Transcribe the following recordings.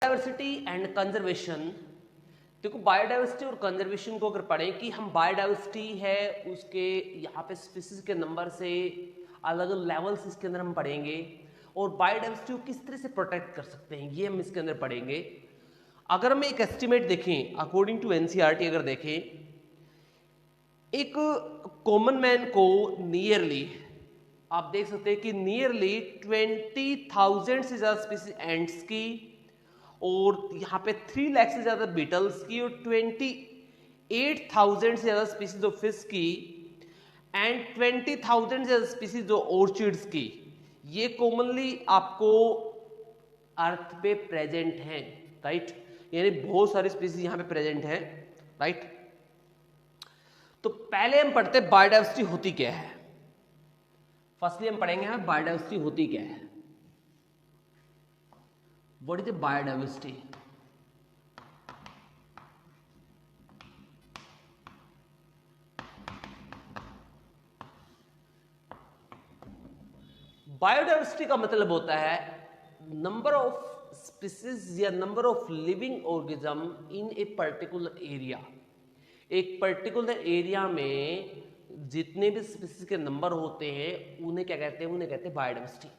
Diversity and conservation. देखो biodiversity और conservation को अगर पढ़ें कि हम बायोडाइवर्सिटी है उसके यहाँ पे स्पीसीज के नंबर से अलग अलग लेवल्स इसके अंदर हम पढ़ेंगे, और बायोडाइवर्सिटी को किस तरह से प्रोटेक्ट कर सकते हैं ये हम इसके अंदर पढ़ेंगे। अगर हम एक एस्टिमेट देखें अकॉर्डिंग टू एनसीईआरटी, अगर देखें एक कॉमन मैन को नियरली आप देख सकते हैं कि नियरली 20,000 से ज्यादा स्पीसीज एंट्स की, और यहाँ पे 3 लाख से ज्यादा बीटल्स की, और 28,000 से ज्यादा स्पीसीज ऑफ फिश की, एंड 20,000 से ज्यादा स्पीसीज ऑफ ऑर्चिड्स की, ये कॉमनली आपको अर्थ पे प्रेजेंट हैं, राइट। यानी बहुत सारी स्पीसीज यहाँ पे प्रेजेंट हैं, राइट। तो पहले हम पढ़ते हैं बायोडाइवर्सिटी होती क्या है। फर्स्टली हम पढ़ेंगे हमें बायोडाइवर्सिटी होती क्या है। What is the biodiversity? Biodiversity का मतलब होता है नंबर ऑफ स्पीसीज या number of living organism in a particular area. एक पर्टिकुलर एरिया में जितने भी स्पीसीज के नंबर होते हैं उन्हें क्या कहते हैं? उन्हें कहते हैं biodiversity.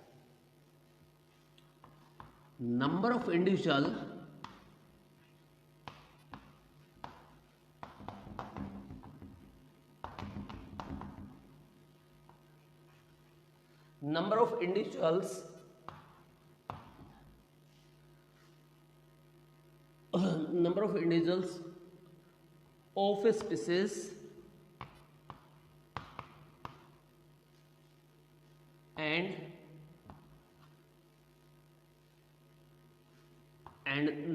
Number of individual number of individuals of a species and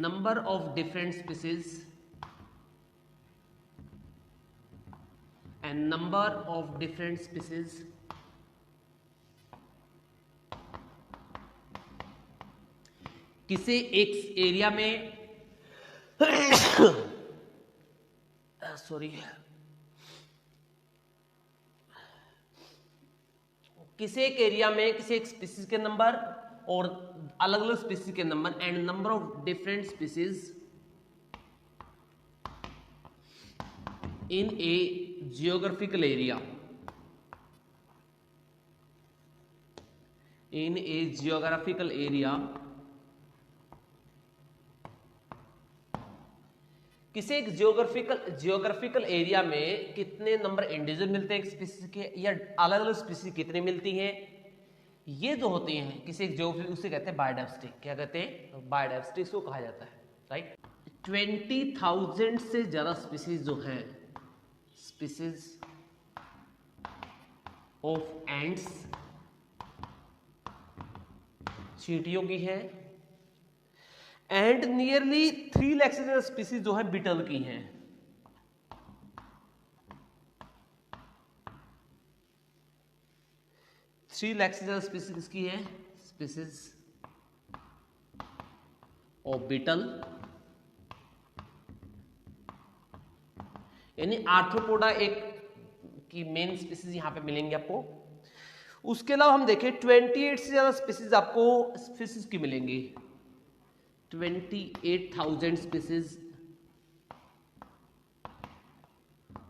number of different species and number of different species किसी एक एरिया में सॉरी किसी एक एरिया में किसी एक स्पीसीज के नंबर और अलग अलग स्पीसीज के number and number of different species in A geographical area किसी एक जियोग्राफिकल एरिया में कितने नंबर इंडिविजुअल मिलते हैं एक स्पीसीज के, या अलग अलग स्पीसीज कितनी मिलती हैं, ये जो होती हैं किसी एक जियोग्राफी, उसे कहते हैं बायोडाइवर्सिटी। क्या कहते हैं? बायोडाइवर्सिटी इसको कहा जाता है, राइट। 20,000 से ज्यादा स्पीसीज जो हैं, स्पीसीज ऑफ एंट्स चींटियों की है, एंड नियरली 3 लाख से ज्यादा स्पीसीज जो है बीटल की हैं। थ्री लाख से ज्यादा स्पीसीज किसकी है? स्पीसीज ऑफ बीटल, यानी आर्थ्रोपोडा एक की मेन स्पीसीज यहां पे मिलेंगे आपको। उसके अलावा हम देखें 28 से ज्यादा स्पीसीज आपको स्पीसीज की मिलेंगी, 28,000 स्पीसीज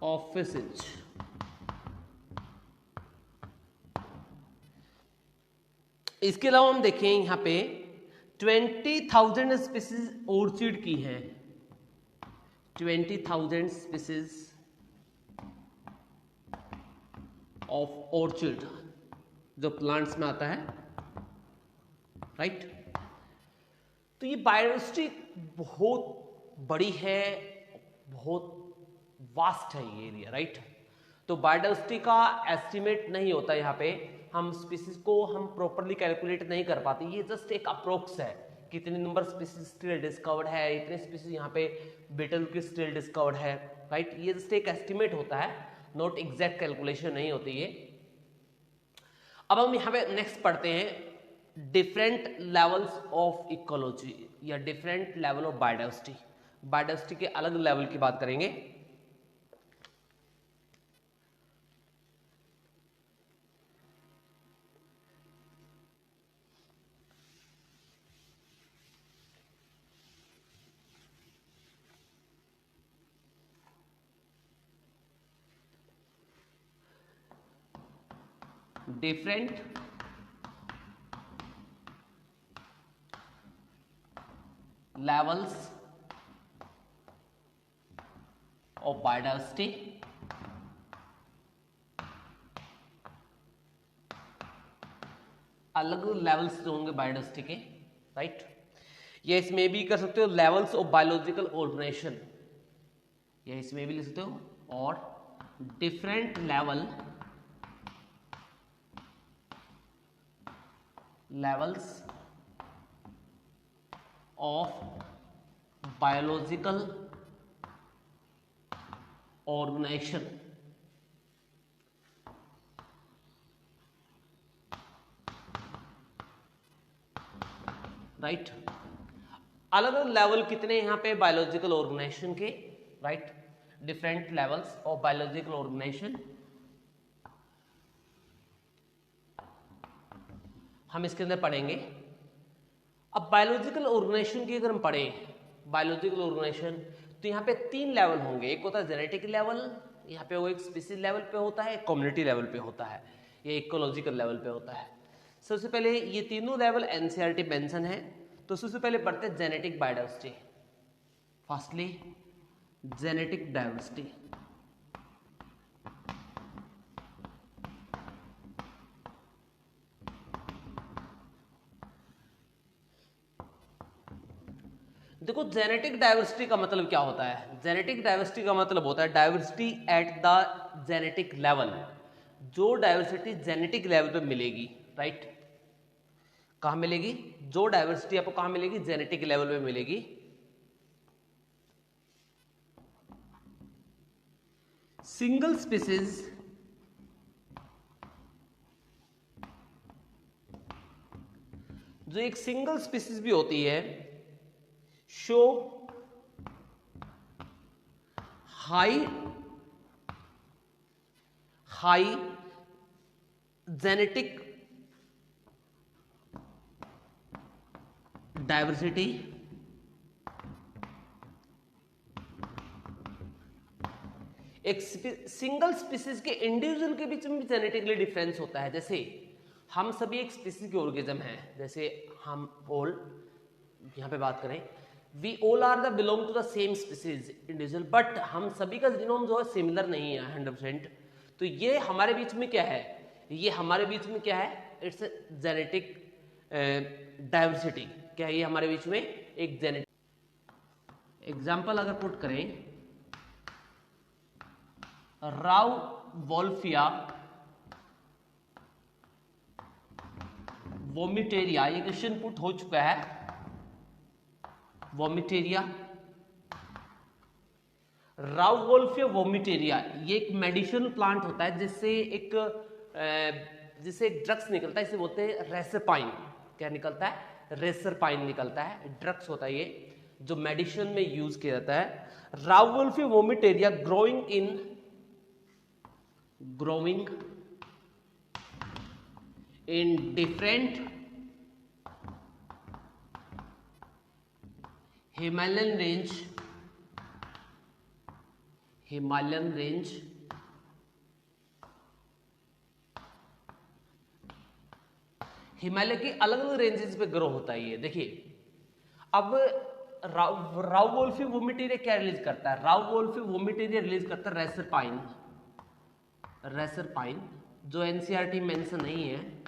ऑफ फिशेज। इसके अलावा हम देखें यहां पे 20,000 स्पीसीज ऑर्चिड की हैं, 20,000 स्पीसीज ऑफ ऑर्चिड जो प्लांट्स में आता है, राइट। तो ये बायोडाइवर्सिटी बहुत बड़ी है, बहुत वास्ट है ये एरिया, राइट। तो बायोडाइवर्सिटी का एस्टिमेट नहीं होता यहाँ पे, हम स्पीसीज को हम प्रॉपरली कैलकुलेट नहीं कर पाते। ये जस्ट एक अप्रोक्स है, कितने नंबर स्पीसीज स्टिल डिस्कवर्ड है, इतने स्पीसीज यहाँ पे बीटल की स्टिल डिस्कवर्ड है, राइट। ये जस्ट एक एस्टिमेट होता है, नॉट एग्जैक्ट कैलकुलेशन नहीं होती है। अब हम यहाँ पे नेक्स्ट पढ़ते हैं डिफरेंट लेवल्स ऑफ इकोलॉजी या different level of biodiversity. Biodiversity के अलग लेवल की बात करेंगे। डिफरेंट levels of biodiversity अलग लेवल्स जो होंगे बायोडाइवर्सिटी के, राइट। या इसमें भी कर सकते हो लेवल्स ऑफ बायोलॉजिकल ऑर्गेनाइजेशन, या इसमें भी लिख सकते हो, और different levels of biological organization, right. अलग अलग लेवल कितने यहां पे बायोलॉजिकल ऑर्गेनाइजेशन के, right. Different levels of biological organization, हम इसके अंदर पढ़ेंगे। अब बायोलॉजिकल ऑर्गेनाइजेशन की अगर हम पढ़ें, बायोलॉजिकल ऑर्गेनाइजेशन, तो यहाँ पे 3 लेवल होंगे। एक होता है जेनेटिक लेवल, यहाँ पे वो एक स्पीसीज लेवल पे होता है, कम्युनिटी लेवल पे होता है, या इकोलॉजिकल लेवल पे होता है। सबसे पहले ये तीनों लेवल एनसीईआरटी मेंशन है, तो सबसे पहले पढ़ते हैं genetic biodiversity. Firstly genetic diversity, देखो जेनेटिक डाइवर्सिटी का मतलब क्या होता है। जेनेटिक डाइवर्सिटी का मतलब होता है diversity at the genetic level, जो डाइवर्सिटी जेनेटिक लेवल पे मिलेगी, राइट। कहां मिलेगी? जो डाइवर्सिटी आपको कहां मिलेगी? जेनेटिक लेवल पे मिलेगी। सिंगल स्पीसीज जो एक सिंगल स्पीसीज भी होती है, शो हाई जेनेटिक डाइवर्सिटी, एक सिंगल स्पीसीज के इंडिविजुअल के बीच में भी जेनेटिकली डिफरेंस होता है। जैसे हम सभी एक स्पीसीज के ऑर्गेनिज्म हैं, जैसे हम ऑल यहां पे बात करें, we all are the belong to the same species individual, but हम सभी का जीनोम जो है सिमिलर नहीं है 100%। तो ये हमारे बीच में क्या है? ये हमारे बीच में क्या है? It's genetic diversity. क्या है ये हमारे बीच में? एक जेनेटिक। एग्जाम्पल अगर पुट करें, राउ वोल्फिया वोमिटेरिया, ये क्वेश्चन पुट हो चुका है। वोमिटेरिया, राउ वोल्फिया वोमिटेरिया, ये एक मेडिसिनल प्लांट होता है जिससे एक ड्रग्स निकलता है, इसे बोलते हैं रेसरपाइन। क्या निकलता है? रेसरपाइन निकलता है, ड्रग्स होता है ये, जो मेडिसिन में यूज किया जाता है। Rauvolfia vomitoria growing in different Himalayan range Himalaya की अलग अलग रेंजेस पे ग्रो होता है ये। देखिए अब राउ वोल्फी वोमिटेरिया क्या रिलीज करता है? राउ वोल्फी वोमिटेरिया रिलीज करता है रेसरपाइन, जो एनसीईआरटी मेंशन नहीं है,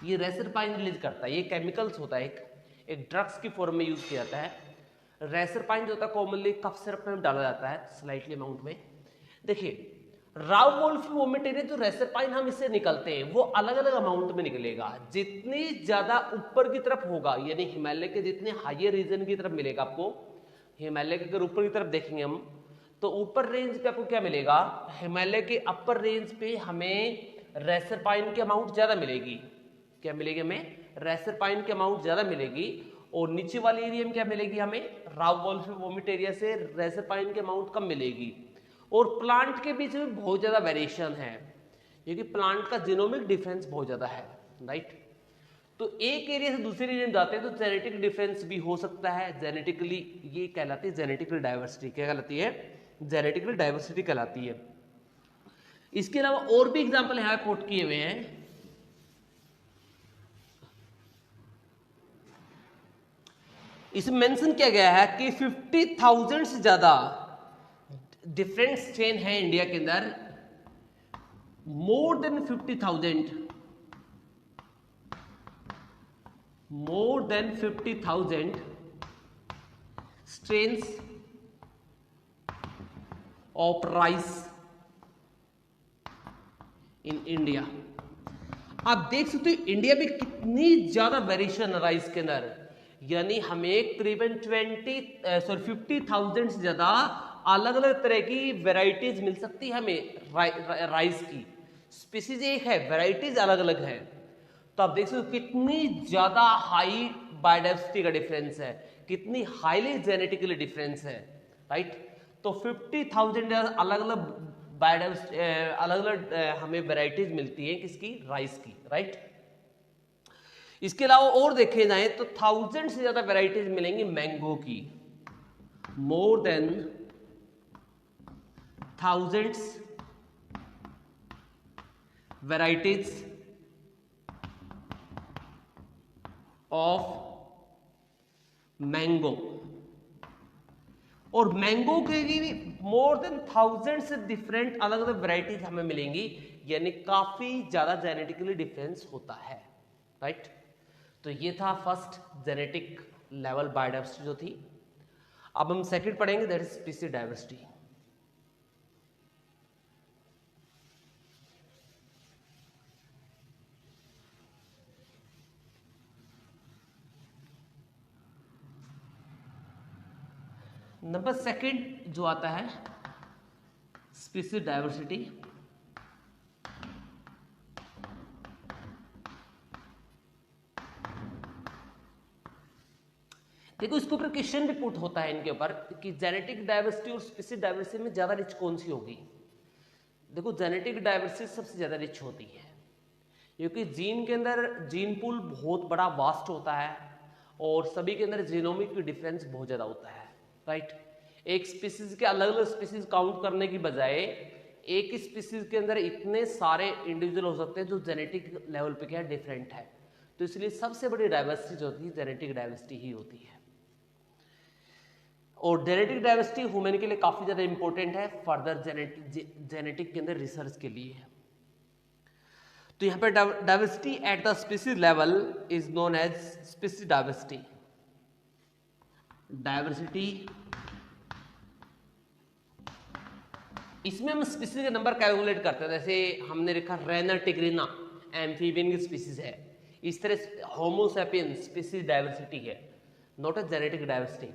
ये रेसरपाइन रिलीज करता है। ये केमिकल्स होता है, एक ड्रग्स की फॉर्म में यूज किया जाता है। रेसरपाइन जो होता है कॉमनली कफ सिरप में डाला जाता है स्लाइटली अमाउंट में। देखिए राउ वोल्फी वोमिटेरिया जो रेसरपाइन हम इससे निकलते हैं वो अलग अलग अमाउंट में निकलेगा। जितनी ज्यादा ऊपर की तरफ होगा, यानी हिमालय के जितने हायर रीजन की तरफ मिलेगा आपको, हिमालय के अगर ऊपर की तरफ देखेंगे हम तो ऊपर रेंज पे आपको क्या मिलेगा? हिमालय के अपर रेंज पे हमें रेसरपाइन की अमाउंट ज्यादा मिलेगी। क्या मिलेगी हमें? रेसरपाइन की अमाउंट ज्यादा मिलेगी। और नीचे वाले एरिया में क्या मिलेगी हमें? राउ वोल्फी वोमिटेरिया से रेसरपाइन की अमाउंट कम मिलेगी। और प्लांट के बीच में बहुत ज्यादा वेरिएशन है, क्योंकि प्लांट का जीनोमिक डिफरेंस बहुत ज्यादा है, राइट। तो एक एरिया से दूसरे एरिया में जाते हैं तो जेनेटिक डिफरेंस भी हो सकता है। जेनेटिकली ये कहलाती है जेनेटिकल डाइवर्सिटी। क्या कहलाती है? जेनेटिकल डाइवर्सिटी कहलाती है। इसके अलावा और भी एग्जाम्पल यहाँ कोट किए हुए हैं। इसमें मेंशन किया गया है कि 50,000 से ज्यादा डिफरेंट स्ट्रेन है इंडिया के अंदर, more than 50,000 strains of rice in India। आप देख सकते हो इंडिया में कितनी ज्यादा वेरिएशन है राइस के अंदर, यानी हमें करीबन 50,000 से ज्यादा अलग अलग तरह की वेराइटीज मिल सकती है हमें राइस की। स्पीसीज एक है, वेराइटीज अलग अलग है। तो आप देख सकते हो कितनी ज्यादा हाई बायोडाइवर्सिटी का डिफरेंस है, कितनी हाईली जेनेटिकली डिफरेंस है, राइट। तो 50,000 अलग अलग बायोडाइवर्सिटी, अलग अलग हमें वेराइटीज मिलती हैं किसकी, राइस की, राइट। इसके अलावा और देखे जाए तो 1000 से ज्यादा वेराइटीज मिलेंगी मैंगो की, more than 1000 varieties of mango. और मैंगो के भी मोर देन 1000 से डिफरेंट अलग अलग वेराइटीज हमें मिलेंगी, यानी काफी ज्यादा जेनेटिकली डिफरेंस होता है, राइट। तो ये था फर्स्ट जेनेटिक लेवल बायोडाइवर्सिटी जो थी। अब हम सेकंड पढ़ेंगे, that is species diversity. Number second जो आता है स्पीसीज डाइवर्सिटी। देखो इसके ऊपर क्वेश्चन भी पुट होता है इनके ऊपर कि जेनेटिक डाइवर्सिटी और स्पीसीज डाइवर्सिटी में ज्यादा रिच कौन सी होगी। देखो जेनेटिक डाइवर्सिटी सबसे ज्यादा रिच होती है, क्योंकि जीन के अंदर जीन पूल बहुत बड़ा वास्ट होता है और सभी के अंदर जीनोमिक डिफरेंस बहुत ज्यादा होता है, राइट। एक स्पीसीज के अलग अलग स्पीसीज काउंट करने की बजाय एक ही स्पीसीज के अंदर इतने सारे इंडिविजुअल हो सकते हैं जो जेनेटिक लेवल पे क्या डिफरेंट है। तो इसलिए सबसे बड़ी डाइवर्सिटी जो होती है जेनेटिक डाइवर्सिटी ही होती है। और जेनेटिक डाइवर्सिटी ह्यूमन के लिए काफी ज्यादा इंपॉर्टेंट है फर्दर जेनेटिक के अंदर रिसर्च के लिए। तो यहां पे diversity at the species level is known as species diversity. Diversity इसमें हम स्पीसीज के नंबर कैलकुलेट करते हैं, जैसे हमने लिखा रेना टिग्रिना एम्फीबियन की स्पीसीज है, इस तरह होमो सैपियंस स्पीसीज डाइवर्सिटी है, not a genetic diversity.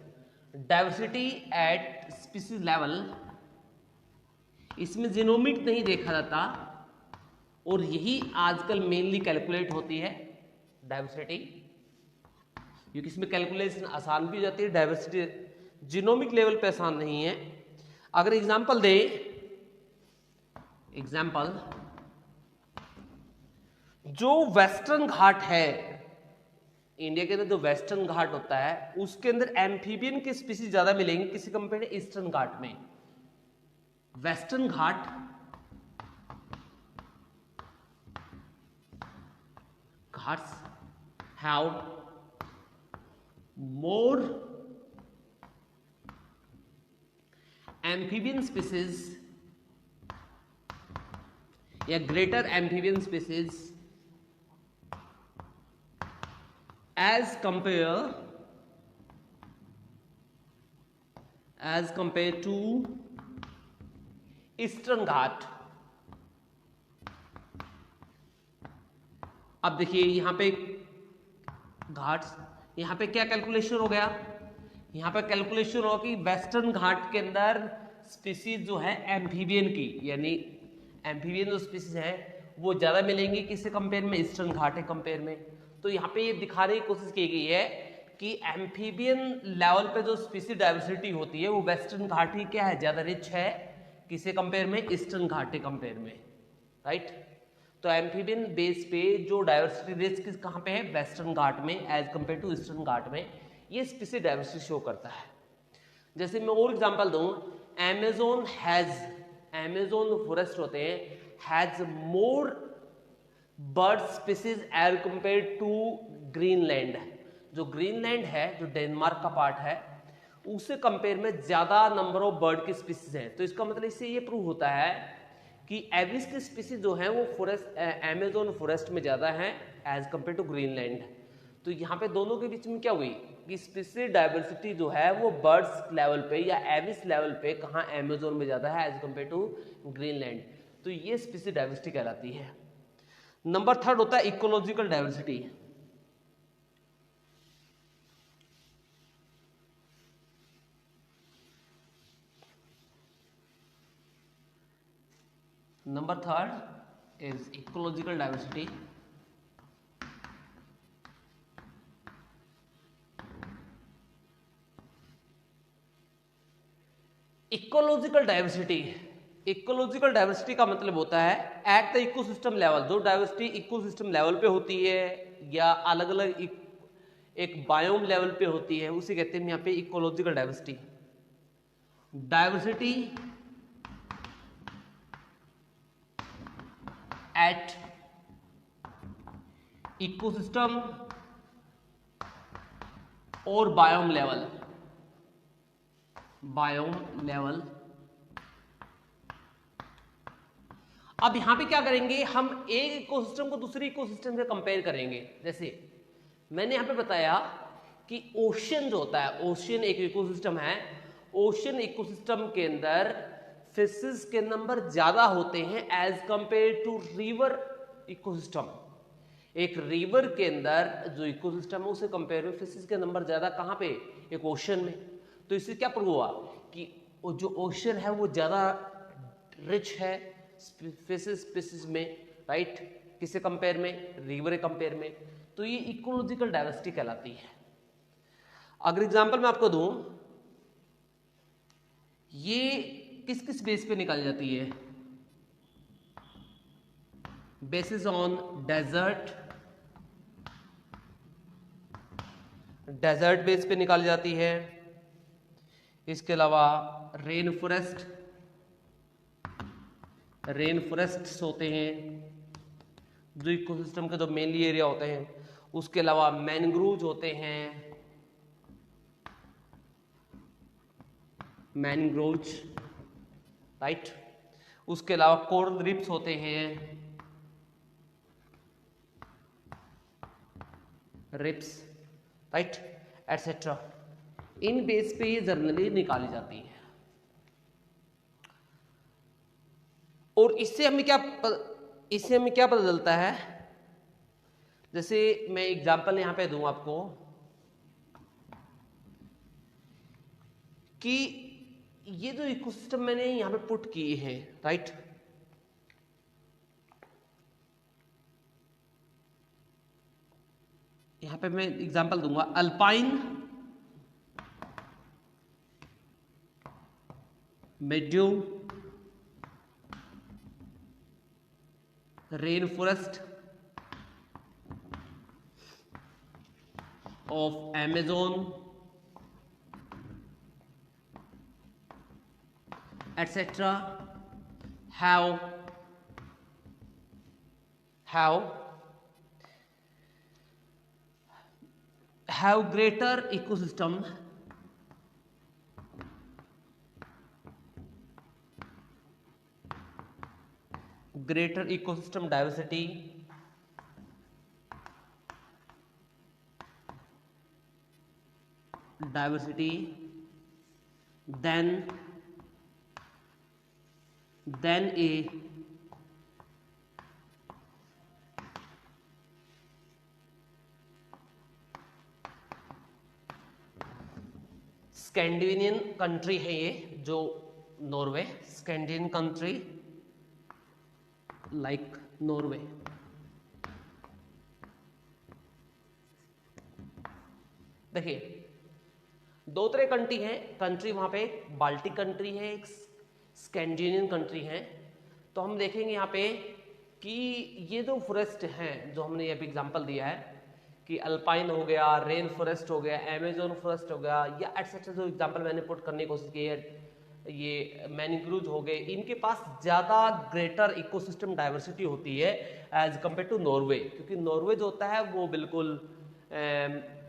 Diversity eight species level, इसमें जीनोमिक नहीं देखा जाता और यही आजकल मेनली कैलकुलेट होती है डाइवर्सिटी, क्योंकि इसमें कैलकुलेशन आसान भी हो जाती है। डाइवर्सिटी जीनोमिक लेवल पे आसान नहीं है। अगर एग्जांपल दे, एग्जांपल जो वेस्टर्न घाट है इंडिया के अंदर, जो वेस्टर्न घाट होता है उसके अंदर एम्फीबियन की स्पीसीज ज्यादा मिलेंगी किसी कंपेयर ईस्टर्न घाट में। Western Ghat Ghats have more amphibian species या greater amphibian species as compared to eastern Ghat. अब देखिए यहां पे घाट्स, यहां पे क्या कैलकुलेशन हो गया, यहां पे कैलकुलेशन हो कि वेस्टर्न घाट के अंदर स्पीसीज जो है एम्फीबियन की, यानी एम्फीबियन जो स्पीसीज है वो ज्यादा मिलेंगी किससे कंपेयर में, ईस्टर्न घाट के कंपेयर में। तो यहाँ पे ये दिखाने की कोशिश की गई है कि एम्फीबियन लेवल पे जो स्पीसीज डाइवर्सिटी होती है वो वेस्टर्न घाट ही क्या है, ज्यादा रिच है किसे कंपेयर में, ईस्टर्न घाट के कंपेयर में, राइट। तो एम्फीबियन बेस पे जो डाइवर्सिटी रिच किस कहाँ पे है, वेस्टर्न घाट में as compare to eastern Ghat में, ये स्पीसीज डाइवर्सिटी शो करता है। जैसे मैं और एग्जांपल दूं, एमेजोन फॉरेस्ट होते हैं has more bird species as compare to Greenland. जो ग्रीनलैंड है, जो डेनमार्क का पार्ट है, उससे कंपेयर में ज्यादा नंबर ऑफ बर्ड की स्पीसीज हैं। तो इसका मतलब इससे ये प्रूव होता है कि एविस की स्पीसीज जो है वो फॉरेस्ट, अमेज़न फॉरेस्ट में ज्यादा है एज कंपेयर टू ग्रीनलैंड। तो यहाँ पे दोनों के बीच में क्या हुई कि स्पीसीज डाइवर्सिटी जो है वो बर्ड्स लेवल पे या एविस लेवल पे कहाँ अमेज़न में ज्यादा है एज कंपेयर टू ग्रीनलैंड। तो ये स्पीसीज डाइवर्सिटी कहलाती है। नंबर थर्ड होता है ecological diversity. Number third is ecological diversity. Ecological diversity, ecological diversity का मतलब होता है एट द इकोसिस्टम लेवल, जो डाइवर्सिटी इकोसिस्टम लेवल पे होती है या अलग अलग एक बायोम लेवल पे होती है, उसे कहते हैं यहाँ पे ecological diversity. Diversity eight ecosystem और बायोम लेवल, बायोम लेवल। अब यहां पे क्या करेंगे, हम एक इकोसिस्टम को दूसरे इकोसिस्टम से कंपेयर करेंगे। जैसे मैंने यहां पे बताया कि ओशन जो होता है, ओशन एक इकोसिस्टम है, ओशन इकोसिस्टम के अंदर फिशेस के नंबर ज्यादा होते हैं as compare to river ecosystem. एक रिवर के अंदर जो इकोसिस्टम है उसे कंपेयर में फिशेस के नंबर ज्यादा कहां पे, एक ओशन में। तो इससे क्या प्रूव हुआ कि जो ओशन है वो ज्यादा रिच है फिशेस स्पीसीज में, राइट, किससे कंपेयर में, रिवर के कंपेयर में। तो ये इकोलॉजिकल डाइवर्सिटी कहलाती है। अगर एग्जांपल मैं आपको दूं, ये किस किस बेस पे निकाली जाती है, basis on desert, desert base पे निकाली जाती है। इसके अलावा रेन फॉरेस्ट, रेन फॉरेस्ट्स होते हैं जो इकोसिस्टम के जो मेनली एरिया होते हैं। उसके अलावा मैनग्रोव्स होते हैं, मैनग्रोव्स, राइट। उसके अलावा कोरल रीफ्स होते हैं, रिप्स, राइट, एटसेट्रा। इन बेस पे ये जनरली निकाली जाती है। और इससे हमें क्या पता चलता है, जैसे मैं एग्जांपल यहां पे दूं आपको कि ये जो इकोसिस्टम मैंने यहां पे पुट किए हैं, राइट, यहां पे मैं एग्जांपल दूंगा alpine, meadow, rain forest of Amazon, etc. have greater ecosystem diversity than a Scandinavian country है, ये जो Norway, Scandinavian country like Norway. देखिए दो तरह कंट्री है, कंट्री वहां पे बाल्टिक कंट्री है, एक स्कैंडिनेवियन कंट्री है। तो हम देखेंगे यहाँ पे कि ये जो फॉरेस्ट हैं जो हमने अभी एग्जांपल दिया है कि अल्पाइन हो गया, रेन फॉरेस्ट हो गया, अमेज़न फॉरेस्ट हो गया, या एटसेट्रा जो एग्जांपल मैंने पुट करने की कोशिश की है, ये मैनग्रोव्स हो गए, इनके पास ज्यादा ग्रेटर इकोसिस्टम डाइवर्सिटी होती है एज कंपेयर टू नॉर्वे। क्योंकि नॉर्वे जो होता है वो बिल्कुल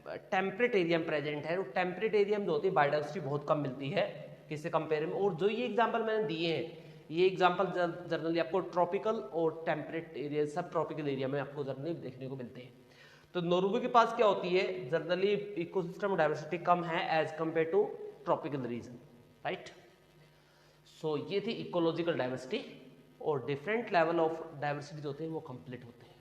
टेम्परेट एरिया में प्रेजेंट है, वो टेम्परेट एरिया में जो होती है बायोडाइवर्सिटी बहुत कम मिलती है किससे कंपेयर में। और जो ये एग्जांपल मैंने दिए हैं, ये एग्जांपल जनरली आपको ट्रॉपिकल और टेम्परेट एरिया, सब ट्रॉपिकल एरिया में आपको जनरली देखने को मिलते हैं। तो नॉर्वे के पास क्या होती है, जनरली इकोसिस्टम डाइवर्सिटी कम है as compare to tropical region, right. So ये थी इकोलॉजिकल डाइवर्सिटी, और डिफरेंट लेवल ऑफ डाइवर्सिटी जो होते हैं वो कंप्लीट होते हैं।